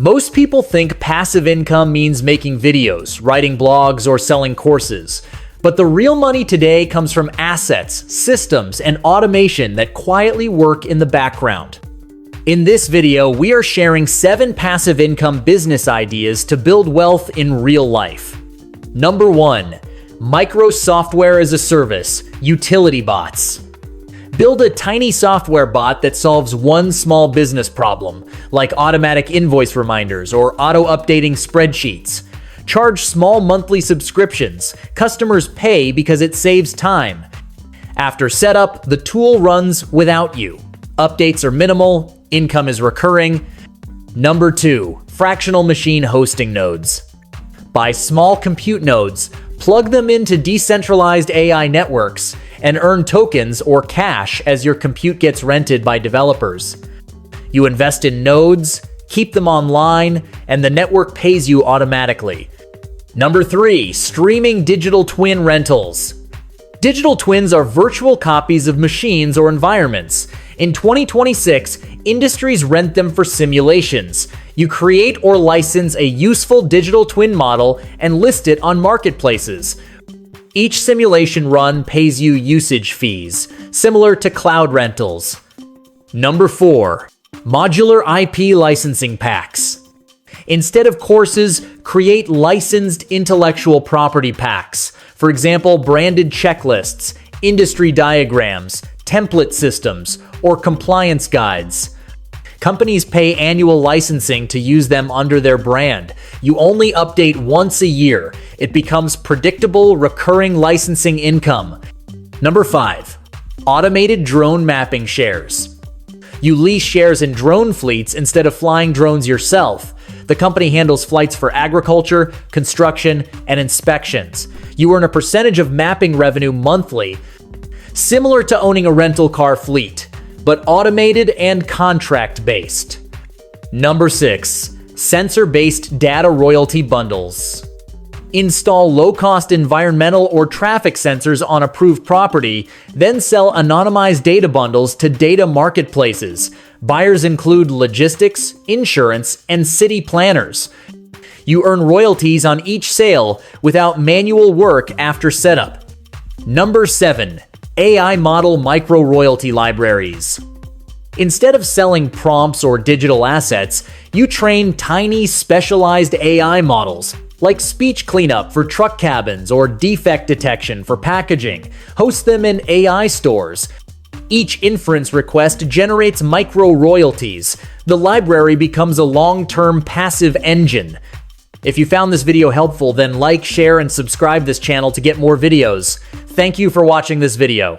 Most people think passive income means making videos, writing blogs, or selling courses. But the real money today comes from assets, systems, and automation that quietly work in the background. In this video, we are sharing 7 passive income business ideas to build wealth in real life. Number 1. Micro software as a service, utility bots. Build a tiny software bot that solves one small business problem, like automatic invoice reminders or auto-updating spreadsheets. Charge small monthly subscriptions. Customers pay because it saves time. After setup, the tool runs without you. Updates are minimal, income is recurring. Number 2. Fractional machine hosting nodes. Buy small compute nodes, plug them into decentralized AI networks, and earn tokens or cash as your compute gets rented by developers. You invest in nodes, keep them online, and the network pays you automatically. Number 3. Streaming digital twin rentals. Digital twins are virtual copies of machines or environments. In 2026, industries rent them for simulations. You create or license a useful digital twin model and list it on marketplaces. Each simulation run pays you usage fees, similar to cloud rentals. Number 4. Modular IP licensing packs. Instead of courses, create licensed intellectual property packs. For example, branded checklists, industry diagrams, template systems, or compliance guides. Companies pay annual licensing to use them under their brand. You only update once a year. It becomes predictable, recurring licensing income. Number 5. Automated drone mapping shares. You lease shares in drone fleets instead of flying drones yourself. The company handles flights for agriculture, construction, and inspections. You earn a percentage of mapping revenue monthly, similar to owning a rental car fleet, but automated and contract-based. Number 6. Sensor-based data royalty bundles. Install low-cost environmental or traffic sensors on approved property, then sell anonymized data bundles to data marketplaces. Buyers include logistics, insurance, and city planners. You earn royalties on each sale without manual work after setup. Number 7. AI model micro-royalty libraries. Instead of selling prompts or digital assets, you train tiny specialized AI models, like speech cleanup for truck cabins or defect detection for packaging. Host them in AI stores. Each inference request generates micro-royalties. The library becomes a long-term passive engine. If you found this video helpful, then like, share, and subscribe this channel to get more videos. Thank you for watching this video.